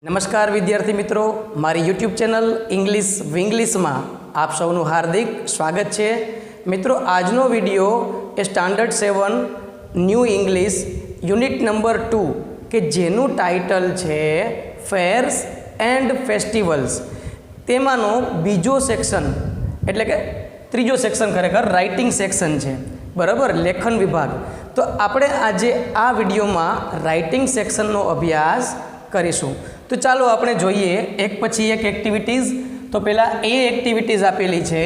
નમસ્કાર વિદ્યાર્થી મિત્રો, મારી યુટ્યુબ ચેનલ ઇંગ્લિશ વિંગ્લિશમાં આપ સૌનું હાર્દિક સ્વાગત છે. મિત્રો, આજનો વિડીયો એ standard 7 new English unit number 2 કે જેનું ટાઇટલ છે ફેર્સ એન્ડ ફેસ્ટિવલ્સ, તેમાંનો બીજો સેક્શન એટલે કે ત્રીજો સેક્શન ખરેખર રાઇટિંગ સેક્શન છે, બરાબર, લેખન વિભાગ. તો આપણે આજે આ વિડીયોમાં રાઇટિંગ સેક્શનનો અભ્યાસ કરીશું. તો ચાલો આપણે જોઈએ એક પછી એક એક્ટિવિટીઝ. તો પહેલાં એ એક્ટિવિટીઝ આપેલી છે,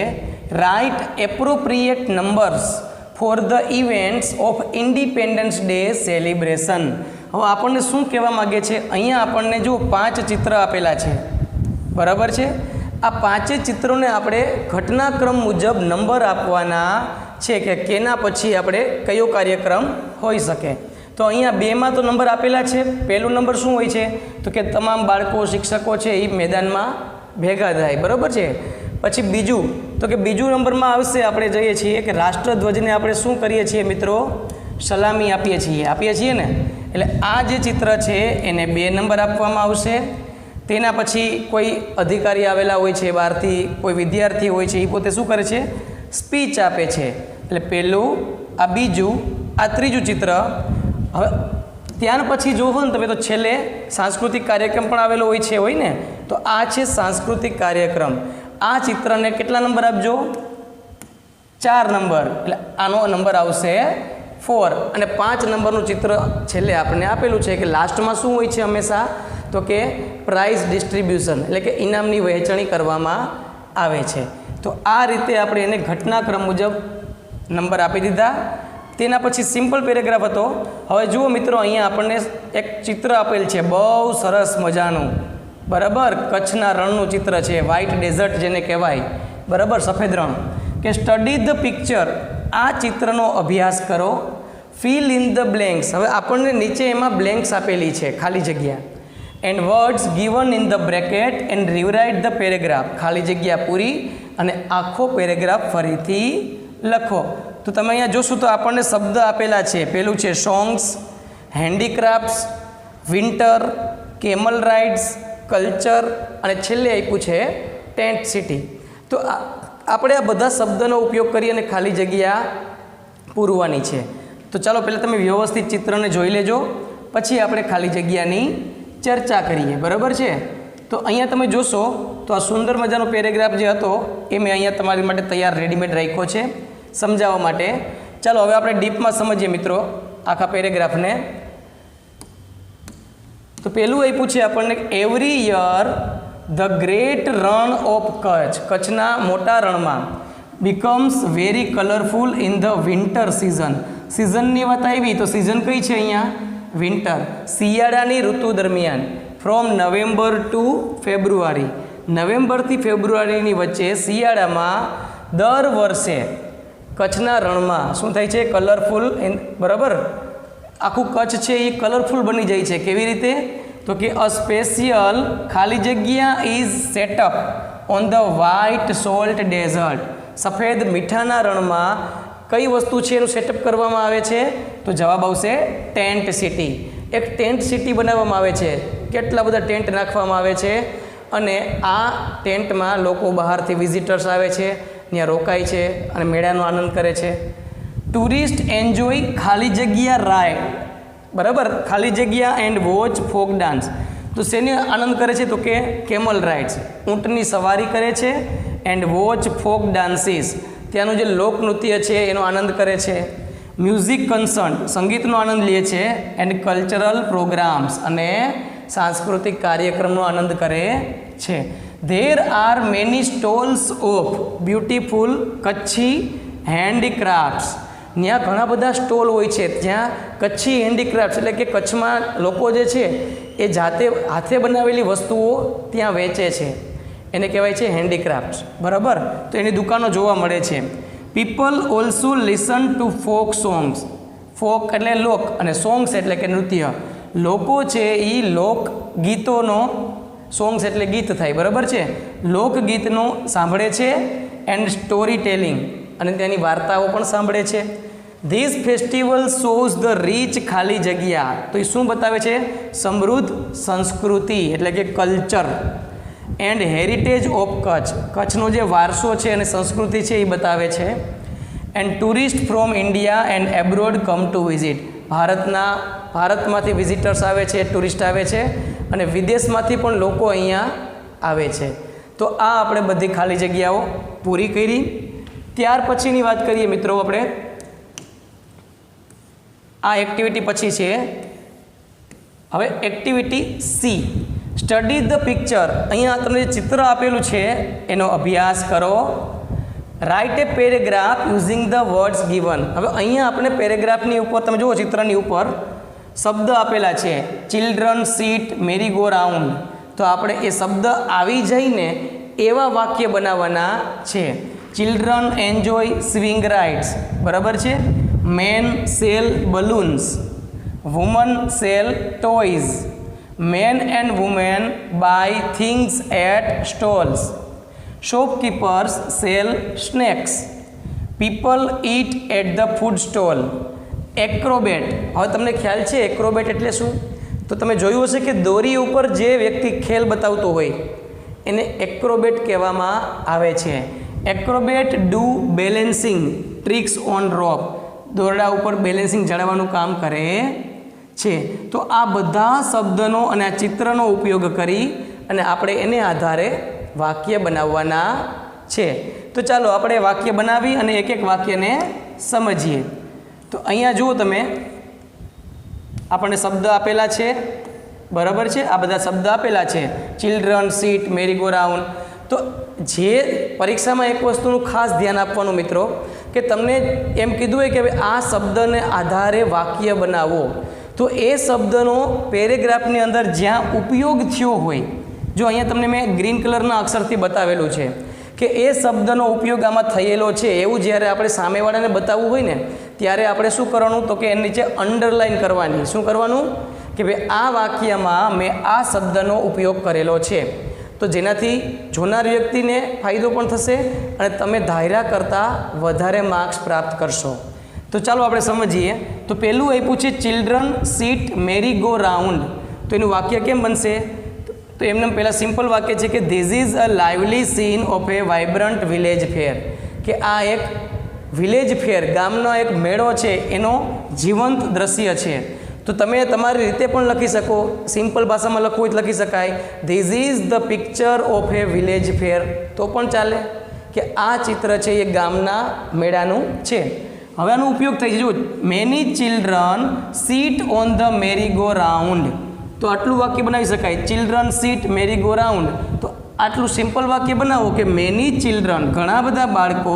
right appropriate numbers for the events of independence day celebration. હવે આપણને શું કહેવા માગે છે, અહીંયા આપણને જો 5 ચિત્ર આપેલા છે, બરાબર છે. આ 5 ચિત્રોને આપણે ઘટનાક્રમ મુજબ નંબર આપવાના છે કે કેના પછી આપણે કયો કાર્યક્રમ હોઈ શકે. તો અહીંયા 2માં તો નંબર આપેલા છે. પહેલો નંબર શું હોય છે તો કે તમામ બાળકો શિક્ષકો છે એ મેદાનમાં ભેગા થાય, બરાબર છે. પછી બીજું તો કે બીજું નંબરમાં આવશે, આપણે જઈએ છીએ કે રાષ્ટ્રધ્વજને આપણે શું કરીએ છીએ મિત્રો, સલામી આપીએ છીએ ને. એટલે આ જે ચિત્ર છે એને 2 નંબર આપવામાં આવશે. તેના પછી કોઈ અધિકારી આવેલા હોય છે બહારથી, કોઈ વિદ્યાર્થી હોય છે, એ પોતે શું કરે છે, સ્પીચ આપે છે. એટલે પહેલું, આ બીજું, આ ત્રીજું ચિત્ર. હવે ત્યાર પછી જોવો ને તમે તો છેલ્લે સાંસ્કૃતિક કાર્યક્રમ પણ આવેલો હોય ને. તો આ છે સાંસ્કૃતિક કાર્યક્રમ. આ ચિત્રને કેટલા નંબર આપજો, 4 નંબર. એટલે આનો નંબર આવશે 4. અને 5 નંબરનું ચિત્ર છેલ્લે આપણને આપેલું છે કે લાસ્ટમાં શું હોય છે હંમેશા તો કે પ્રાઇઝ ડિસ્ટ્રીબ્યુશન, એટલે કે ઇનામની વહેંચણી કરવામાં આવે છે. તો આ રીતે આપણે એને ઘટનાક્રમ મુજબ નંબર આપી દીધા. તેના પછી સિમ્પલ પેરેગ્રાફ હતો. હવે જુઓ મિત્રો, અહીંયા આપણને એક ચિત્ર આપેલ છે બહુ સરસ મજાનું, બરાબર, કચ્છના રણનું ચિત્ર છે, વ્હાઇટ ડેઝર્ટ જેને કહેવાય, બરાબર, સફેદ રણ. કે સ્ટડી ધ પિક્ચર, આ ચિત્રનો અભ્યાસ કરો. ફિલ ઇન ધ બ્લેન્ક્સ, હવે આપણને નીચે એમાં બ્લેન્ક્સ આપેલી છે, ખાલી જગ્યા. And words given in the bracket and rewrite the paragraph, ખાલી જગ્યા પૂરી અને આખો પેરેગ્રાફ ફરીથી લખો. તો તમે અહીંયા જોશો તો આપણને શબ્દ આપેલા છે. પહેલું છે songs, handicrafts, winter, camel rides, culture અને છેલ્લે આપ્યું છે ટેન્ટ સિટી. તો આપણે આ બધા શબ્દનો ઉપયોગ કરી અને ખાલી જગ્યા પૂરવાની છે. તો ચાલો પહેલાં તમે વ્યવસ્થિત ચિત્રને જોઈ લેજો, પછી આપણે ખાલી જગ્યાની ચર્ચા કરીએ, બરાબર છે. તો અહીંયા તમે જોશો તો આ સુંદર મજાનો પેરેગ્રાફ જે હતો એ મેં અહીંયા તમારી માટે તૈયાર રેડીમેડ રાખ્યો છે સમજાવવા માટે. ચાલો હવે આપણે ડીપમાં સમજીએ મિત્રો આખા પેરેગ્રાફને. તો પહેલું આપ્યું છે આપણને, every year the great Rann of Kutch, કચ્છના મોટા રણમાં, becomes very colourful in the winter season. સિઝનની વાત આવી તો સિઝન કઈ છે અહીંયા, વિન્ટર, શિયાળાની ઋતુ દરમિયાન. ફ્રોમ નવેમ્બર ટુ ફેબ્રુઆરી, નવેમ્બરથી ફેબ્રુઆરીની વચ્ચે શિયાળામાં દર વર્ષે કચ્છના રણમાં શું થાય છે, કલરફુલ, બરાબર, આખું કચ્છ છે એ કલરફુલ બની જાય છે. કેવી રીતે તો કે અ સ્પેશિયલ ખાલી જગ્યા is set up on the white salt desert, સફેદ મીઠાના રણમાં કઈ વસ્તુ છે એનું સેટઅપ કરવામાં આવે છે તો જવાબ આવશે ટેન્ટ સિટી. એક ટેન્ટ સિટી બનાવવામાં આવે છે, કેટલા બધા ટેન્ટ નાખવામાં આવે છે અને આ ટેન્ટમાં લોકો બહારથી વિઝિટર્સ આવે છે, ત્યાં રોકાય છે અને મેળાનો આનંદ કરે છે. ટુરિસ્ટ એન્જોય ખાલી જગ્યા રાઇડ, બરાબર, ખાલી જગ્યા એન્ડ વોચ ફોક ડાન્સ. તો શેને આનંદ કરે છે તો કે કેમલ રાઇડ્સ, ઊંટની સવારી કરે છે. એન્ડ વોચ ફોક ડાન્સીસ, ત્યાંનું જે લોકનૃત્ય છે એનો આનંદ કરે છે. મ્યુઝિક કન્સર્ન, સંગીતનો આનંદ લે છે. એન્ડ કલ્ચરલ પ્રોગ્રામ્સ, અને સાંસ્કૃતિક કાર્યક્રમનો આનંદ કરે છે. There are many stalls of beautiful Kutchi handicrafts, ત્યાં ઘણા બધા સ્ટોલ હોય છે, જ્યાં કચ્છી હેન્ડીક્રાફ્ટ્સ એટલે કે કચ્છમાં લોકો જે છે એ જાતે હાથે બનાવેલી વસ્તુઓ ત્યાં વેચે છે, એને કહેવાય છે હેન્ડીક્રાફ્ટ્સ, બરાબર. તો એની દુકાનો જોવા મળે છે. People also listen to folk songs, folk એટલે લોક અને સોંગ્સ એટલે કે નૃત્ય. લોકો છે એ લોકગીતોનો, સોંગ્સ એટલે ગીત થાય, બરાબર છે, લોકગીતનો સાંભળે છે. એન્ડ સ્ટોરી ટેલિંગ, અને તેની વાર્તાઓ પણ સાંભળે છે. This festival shows the rich ખાલી જગ્યા, તો એ શું બતાવે છે? સમૃદ્ધ સંસ્કૃતિ એટલે કે culture and heritage of Kutch, કચ્છનો જે વારસો છે અને સંસ્કૃતિ છે એ બતાવે છે. And tourist from India and abroad come to visit, ભારતમાંથી વિઝિટર્સ આવે છે, ટુરિસ્ટ આવે છે અને વિદેશમાંથી પણ લોકો અહીંયા આવે છે. તો આ આપણે બધી ખાલી જગ્યાઓ પૂરી કરી. ત્યાર પછીની વાત કરીએ મિત્રો, આપણે આ એક્ટિવિટી પછી છે હવે activity C, study the picture. અહીંયા તમને જે ચિત્ર આપેલું છે એનો અભ્યાસ કરો. Write a paragraph using the words given. હવે અહીંયા આપણે પેરેગ્રાફની ઉપર તમે જુઓ, ચિત્રની ઉપર શબ્દ આપેલા છે, children sit merry go round. તો આપણે એ શબ્દ આવી જઈને એવા વાક્ય બનાવવાના છે. ચિલ્ડ્રન એન્જોય સ્વિંગ રાઇડ્સ, બરાબર છે. Man sell balloons, woman sell toys, man and women buy things at stalls, shopkeepers sell snacks, people eat at the food stall, acrobat. હવે તમને ખ્યાલ છે એક્રોબેટ એટલે શું? તો તમે જોયું હશે કે દોરી ઉપર જે વ્યક્તિ ખેલ બતાવતો હોય એને એક્રોબેટ કહેવામાં આવે છે. Acrobat do balancing tricks on rope, દોરડા ઉપર બેલેન્સિંગ જાળવવાનું કામ કરે છે. તો આ બધા શબ્દનો અને આ ચિત્રનો ઉપયોગ કરી અને આપણે એને આધારે વાક્ય બનાવવાના છે. તો ચાલો આપણે વાક્ય બનાવી અને એક એક વાક્યને સમજીએ. તો અહીંયા જુઓ તમે, આપણને શબ્દ આપેલા છે, બરાબર છે. આ બધા શબ્દ આપેલા છે, children sit merry go round. તો જે પરીક્ષામાં એક વસ્તુનું ખાસ ધ્યાન આપવાનું મિત્રો, કે તમને એમ કીધું હોય કે હવે આ શબ્દને આધારે વાક્ય બનાવો, તો એ શબ્દનો પેરેગ્રાફની અંદર જ્યાં ઉપયોગ થયો હોય, જો અહીંયા તમને મેં ગ્રીન કલરના અક્ષરથી બતાવેલું છે કે એ શબ્દનો ઉપયોગ આમાં થયેલો છે, એવું જ્યારે આપણે સામેવાળાને બતાવવું હોય ને ત્યારે આપણે શું કરવાનું? તો કે એની નીચે અંડરલાઇન કરવાની. શું કરવાનું? કે ભાઈ આ વાક્યમાં મેં આ શબ્દનો ઉપયોગ કરેલો છે. તો જેનાથી જોનાર વ્યક્તિને ફાયદો પણ થશે અને તમે ધાર્યા કરતાં વધારે માર્ક્સ પ્રાપ્ત કરશો. તો ચાલો આપણે સમજીએ. તો પહેલું આપ્યું છે children sit merry go round. તો એનું વાક્ય કેમ બનશે? તો એમને પહેલાં સિમ્પલ વાક્ય છે કે this is a lively scene of a vibrant village fair, કે આ એક વિલેજ ફેર, ગામનો એક મેળો છે, એનો જીવંત દ્રશ્ય છે. તો તમે તમારી રીતે પણ લખી શકો, સિમ્પલ ભાષામાં લખવું હોય તો લખી શકાય this is the picture of A village fair, તો પણ ચાલે કે આ ચિત્ર છે એ ગામના મેળાનું છે. હવે આનો ઉપયોગ થઈ છે, જો many children sit on the merry go round. તો આટલું વાક્ય બનાવી શકાય, children sit merry go round. તો આટલું સિમ્પલ વાક્ય બનાવો કે મેની ચિલ્ડ્રન, ઘણા બધા બાળકો,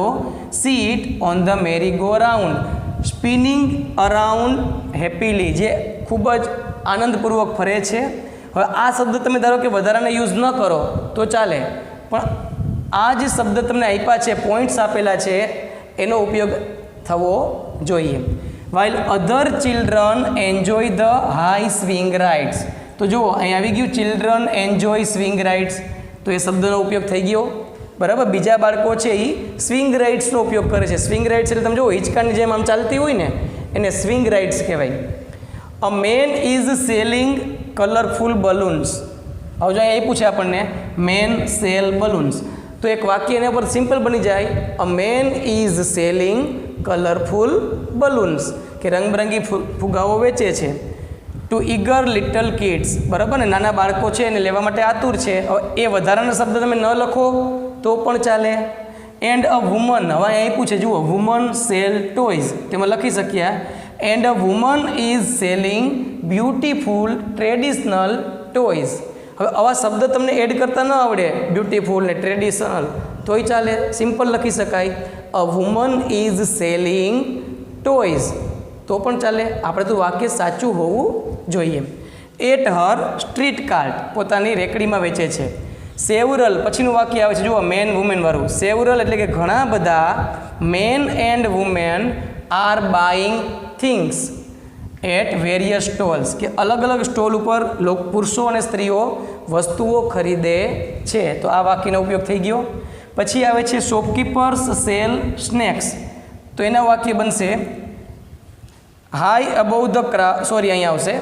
sit on the merry go round, spinning around happily, જે ખૂબ જ આનંદપૂર્વક ફરે છે. હવે આ શબ્દ તમે ધારો કે વધારાને યુઝ ન કરો તો ચાલે, પણ આ જે શબ્દ તમને આપ્યા છે, પોઈન્ટ્સ આપેલા છે, એનો ઉપયોગ થવો જોઈએ. While other children enjoy the high swing rides. તો જુઓ અહીં આવી ગયું ચિલ્ડ્રન એન્જોય સ્વિંગ રાઇડ્સ, તો એ શબ્દનો ઉપયોગ થઈ ગયો, બરાબર. બીજા બાળકો છે એ સ્વિંગ રાઇડ્સનો ઉપયોગ કરે છે. સ્વિંગ રાઇડ્સ એટલે તમે જુઓ હિંચકાની જેમ આમ ચાલતી હોય ને એને સ્વિંગ રાઇડ્સ કહેવાય. A man is selling colourful balloons. હવે જો અહીં આપ્યું છે આપણને મેન સેલ બલૂન્સ, તો એક વાક્ય એના પર સિમ્પલ બની જાય, a man is selling colourful balloons, કે રંગબેરંગી ફુગાઓ વેચે છે. ટુ ઈગર લિટલ કિડ્સ, બરાબર ને, નાના બાળકો છે એને લેવા માટે આતુર છે. હવે એ વધારાના શબ્દ તમે ન લખો તો પણ ચાલે. એન્ડ અ વુમન, હવે અહીં આપ્યું છે જુઓ વુમન સેલ ટોયઝ, તેમાં લખી શકીએ and a woman is selling beautiful traditional toys. હવે આવા શબ્દ તમને એડ કરતા ન આવડે, બ્યુટીફુલ ને ટ્રેડિશનલ, તોય ચાલે, સિમ્પલ લખી શકાય અ વુમન ઇઝ સેલિંગ ટોયઝ, તો પણ ચાલે. આપણે તો વાક્ય સાચું હોવું જોઈએ. એટ હર સ્ટ્રીટ કાર્ટ, પોતાની રેકડીમાં વેચે છે. સેવરલ, પછીનું વાક્ય આવે છે જુઓ મેન વુમેન વાળું. સેવરલ એટલે કે ઘણા બધા men and women are buying things at various stalls, કે અલગ અલગ સ્ટોલ ઉપર પુરુષો અને સ્ત્રીઓ વસ્તુઓ ખરીદે છે. તો આ વાક્યનો ઉપયોગ થઈ ગયો. પછી આવે છે શોપકીપર્સ સેલ સ્નેક્સ, તો એના વાક્ય બનશે high above the crowd, sorry અહીંયા આવશે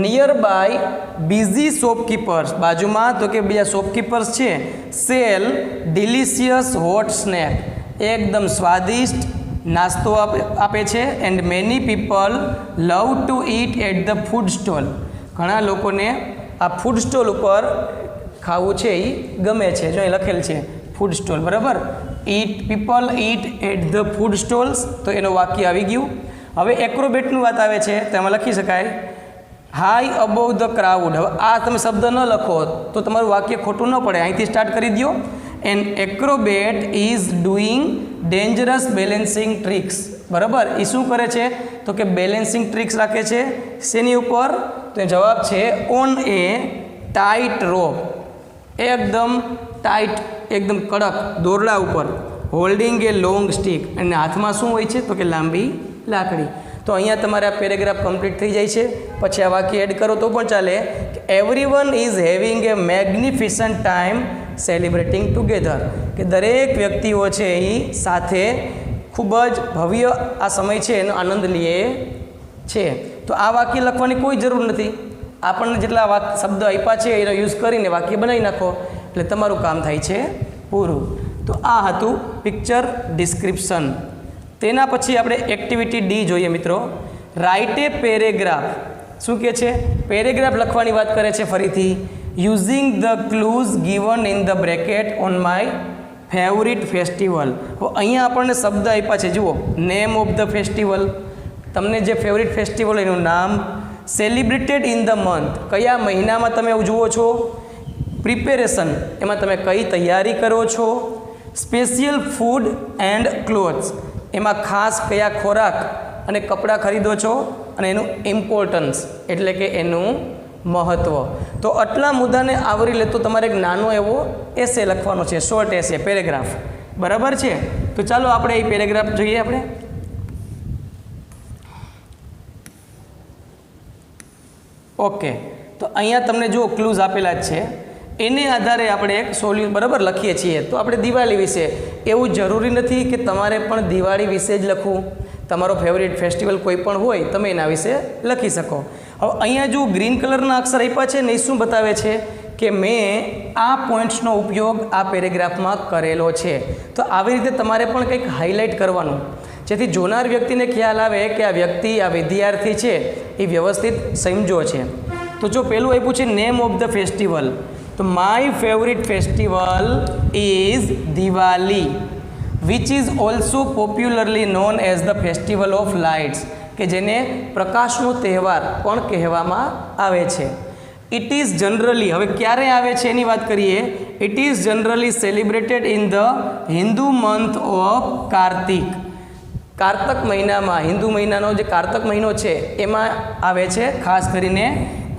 નિયર બાય બિઝી શોપકીપર્સ, બાજુમાં તો કે બીજા શોપકીપર્સ છે, સેલ ડિલિશિયસ હોટ સ્નેક, એકદમ સ્વાદિષ્ટ નાસ્તો આપે છે. And many people love to eat at the food stall, ઘણા લોકોને આ ફૂડ સ્ટોલ ઉપર ખાવું છે એ ગમે છે. જો અહીં લખેલ છે ફૂડ સ્ટોલ, બરાબર. Eat people eat at the food stalls, તો એનું વાક્ય આવી ગયું. હવે એક્રોબેટનું વાત આવે છે, તેમાં લખી શકાય હાઈ અબોવ ધ ક્રાઉડ. હવે આ તમે શબ્દ ન લખો તો તમારું વાક્ય ખોટું ન પડે, અહીંથી સ્ટાર્ટ કરી દો. An acrobat is doing dangerous balancing tricks, બરાબર. એ શું કરે છે તો કે બેલેન્સિંગ ટ્રિક્સ રાખે છે. શેની ઉપર? તો જવાબ છે ઓન એ ટાઈટ રોપ, એકદમ ટાઈટ, એકદમ કડક દોરડા ઉપર. હોલ્ડિંગ એ લોંગ સ્ટીક, અને હાથમાં શું હોય છે તો કે લાંબી લાકડી. તો અહીંયા તમારે આ પેરેગ્રાફ કમ્પ્લીટ થઈ જાય છે. પછી આ વાક્ય એડ કરો તો પણ ચાલે કે everyone is having A મેગ્નિફિસન્ટ time celebrating together, કે દરેક વ્યક્તિઓ છે એ સાથે ખૂબ જ ભવ્ય આ સમય છે એનો આનંદ લે છે. તો આ વાક્ય લખવાની કોઈ જરૂર નથી, આપણને જેટલા શબ્દ આપ્યા છે એનો યુઝ કરીને વાક્ય બનાવી નાખો એટલે તમારું કામ થાય છે પૂરું. તો આ હતું પિક્ચર ડિસ્ક્રિપ્શન. તેના પછી આપણે એક્ટિવિટી ડી જોઈએ મિત્રો. Right a paragraph. શું કહે છે? પેરેગ્રાફ લખવાની વાત કરે છે ફરીથી. Using the clues given in the bracket on my favourite festival. અહીંયા આપણને શબ્દ આપ્યા છે, જુઓ, નેમ ઓફ ધ ફેસ્ટિવલ, તમને જે ફેવરિટ ફેસ્ટિવલ એનું નામ. સેલિબ્રેટેડ ઇન ધ મંથ, કયા મહિનામાં તમે ઉજવો છો. પ્રિપેરેશન, એમાં તમે કઈ તૈયારી કરો છો. સ્પેશિયલ ફૂડ એન્ડ ક્લોથ્સ, એમાં ખાસ કયા ખોરાક અને કપડાં ખરીદો છો, અને એનું ઇમ્પોર્ટન્સ એટલે કે એનું મહત્ત્વ. તો આટલા મુદ્દાને આવરી લેતો તમારે એક નાનો એવો એસે લખવાનો છે, શોર્ટ એસે, પેરેગ્રાફ, બરાબર છે. તો ચાલો આપણે એ પેરેગ્રાફ જોઈએ. આપણે ઓકે, તો અહીંયા તમને જો ક્લૂઝ આપેલા જ છે, એને આધારે આપણે એક સોલ્યુશન બરાબર લખીએ છીએ. તો આપણે દિવાળી વિશે, એવું જરૂરી નથી કે તમારે પણ દિવાળી વિશે જ લખવું. તમારો ફેવરિટ ફેસ્ટિવલ કોઈ પણ હોય તમે એના વિશે લખી શકો. હવે અહીંયા જો ગ્રીન કલરના અક્ષર આપ્યા છે ને, એ શું બતાવે છે કે મેં આ પોઈન્ટ્સનો ઉપયોગ આ પેરેગ્રાફમાં કરેલો છે. તો આવી રીતે તમારે પણ કંઈક હાઇલાઇટ કરવાનું, જેથી જોનાર વ્યક્તિને ખ્યાલ આવે કે આ વ્યક્તિ, આ વિદ્યાર્થી છે એ વ્યવસ્થિત સમજો છે. તો જો પહેલું આપ્યું છે નેમ ઓફ ધ ફેસ્ટિવલ, તો my favourite festival is Diwali, which is also popularly known as the festival of lights, કે જેને પ્રકાશનો તહેવાર પણ કહેવામાં આવે છે. ઇટ ઇઝ જનરલી, હવે ક્યારે આવે છે એની વાત કરીએ. It is generally celebrated in the Hindu month of Kartik, કારતક મહિનામાં, હિન્દુ મહિનાનો જે કારતક મહિનો છે એમાં આવે છે, ખાસ કરીને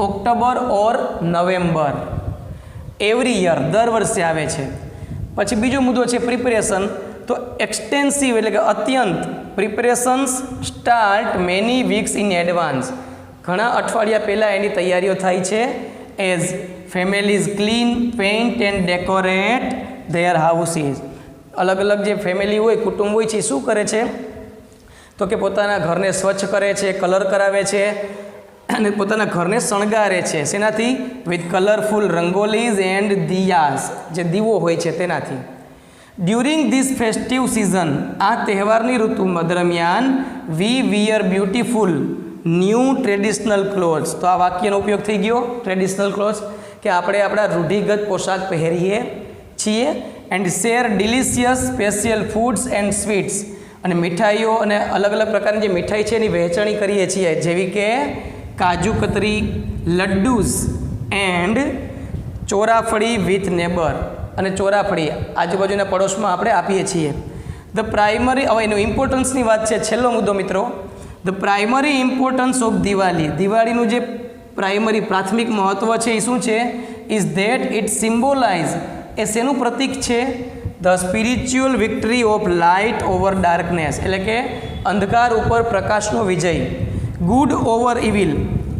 ઓક્ટોબર ઓર નવેમ્બર. એવરી યર, દર વર્ષે આવે છે. પછી બીજો મુદ્દો છે પ્રિપેરેશન. તો એક્સટેન્સિવ એટલે કે અત્યંત. Preparations start many weeks in advance, ઘણા અઠવાડિયા પહેલાં એની તૈયારીઓ થાય છે. As families clean, paint and decorate their houses, અલગ અલગ જે ફેમિલી હોય, કુટુંબ હોય છે, શું કરે છે તો કે પોતાના ઘરને સ્વચ્છ કરે છે, કલર કરાવે છે અને પોતાના ઘરને શણગારે છે. શેનાથી? વિથ કલરફુલ રંગોલીઝ એન્ડ દિયાસ, જે દીવો હોય છે તેનાથી. ડ્યુરિંગ ધીસ ફેસ્ટિવ સિઝન, આ તહેવારની ઋતુ દરમિયાન, we wear beautiful new traditional clothes. તો આ વાક્યનો ઉપયોગ થઈ ગયો, ટ્રેડિશનલ ક્લોથ્સ, કે આપણે આપણા રૂઢિગત પોશાક પહેરીએ છીએ. And share delicious special foods and sweets, અને મીઠાઈઓ અને અલગ અલગ પ્રકારની જે મીઠાઈ છે એની વહેંચણી કરીએ છીએ, જેવી કે કાજુ કતરી, laddus and chorafali with neighbour, અને ચોરાફળી આજુબાજુના પડોશમાં આપણે આપીએ છીએ. ધ પ્રાઇમરી, હવે એનું ઇમ્પોર્ટન્સની વાત છે, છેલ્લો મુદ્દો મિત્રો. The primary importance of Diwali, દિવાળીનું જે પ્રાઇમરી પ્રાથમિક મહત્ત્વ છે એ શું છે? ઇઝ ધેટ ઇટ સિમ્બોલાઇઝ, એ શેનું પ્રતીક છે? The spiritual victory of light over darkness, એટલે કે અંધકાર ઉપર પ્રકાશનો વિજય. ગુડ ઓવર ઇવિલ,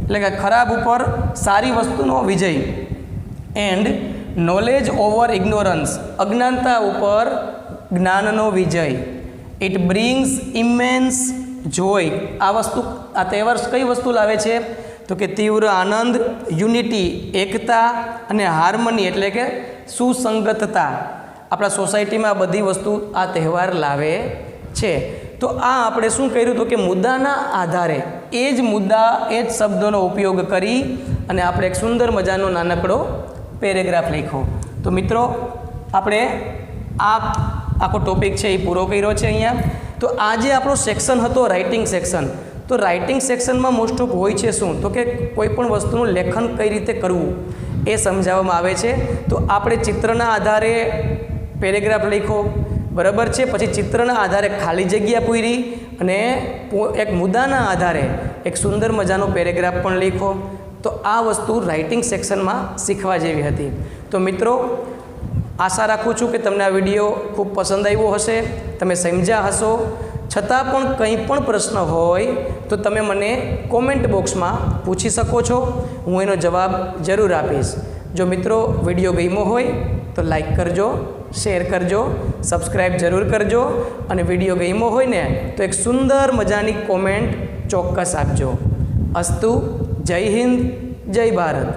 એટલે કે ખરાબ ઉપર સારી વસ્તુનો વિજય. એન્ડ નોલેજ ઓવર ઇગ્નોરન્સ, અજ્ઞાનતા ઉપર જ્ઞાનનો વિજય. ઇટ બ્રિંગ્સ ઇમેન્સ જોય આ વસ્તુ આ તહેવાર કઈ વસ્તુ લાવે છે તો કે તીવ્ર આનંદ, યુનિટી એકતા અને હાર્મની એટલે કે સુસંગતતા આપણા સોસાયટીમાં આ બધી વસ્તુ આ તહેવાર લાવે છે. તો આ આપણે શું કર્યું તો કે મુદ્દાના આધારે એ જ મુદ્દા એ જ શબ્દોનો ઉપયોગ કરી અને આપણે એક સુંદર મજાનો નાનકડો પેરેગ્રાફ લખ્યો. તો મિત્રો આપણે આ આખો ટોપિક છે એ પૂરો કર્યો છે અહીંયા. તો આ જે આપણો સેક્શન હતો રાઇટિંગ સેક્શન, તો રાઇટિંગ સેક્શનમાં મોસ્ટ ઓફ હોય છે શું તો કે કોઈ પણ વસ્તુનું લેખન કઈ રીતે કરવું એ સમજાવવામાં આવે છે. તો આપણે ચિત્રના આધારે પેરેગ્રાફ લખ્યો, બરાબર છે, પછી ચિત્રના આધારે ખાલી જગ્યા પૂરી અને એક મુદ્દાના આધારે એક સુંદર મજાનો પેરેગ્રાફ પણ લખ્યો. તો આ વસ્તુ રાઇટિંગ સેક્શનમાં શીખવા જેવી હતી. તો મિત્રો આશા રાખું છું કે તમને આ વિડીયો ખૂબ પસંદ આવ્યો હશે, તમે સમજ્યા હશો. છતાં પણ કંઈ પણ પ્રશ્ન હોય તો તમે મને કોમેન્ટ બોક્સમાં પૂછી શકો છો, હું એનો જવાબ જરૂર આપીશ. જો મિત્રો વિડીયો ગમ્યો હોય તો લાઈક કરજો, શેર કરજો, સબસ્ક્રાઈબ જરૂર કરજો અને વિડીયો ગમ્યો હોય ને તો એક સુંદર મજાની કોમેન્ટ ચોક્કસ આપજો. અસ્તુ. જય હિન્દ, જય ભારત.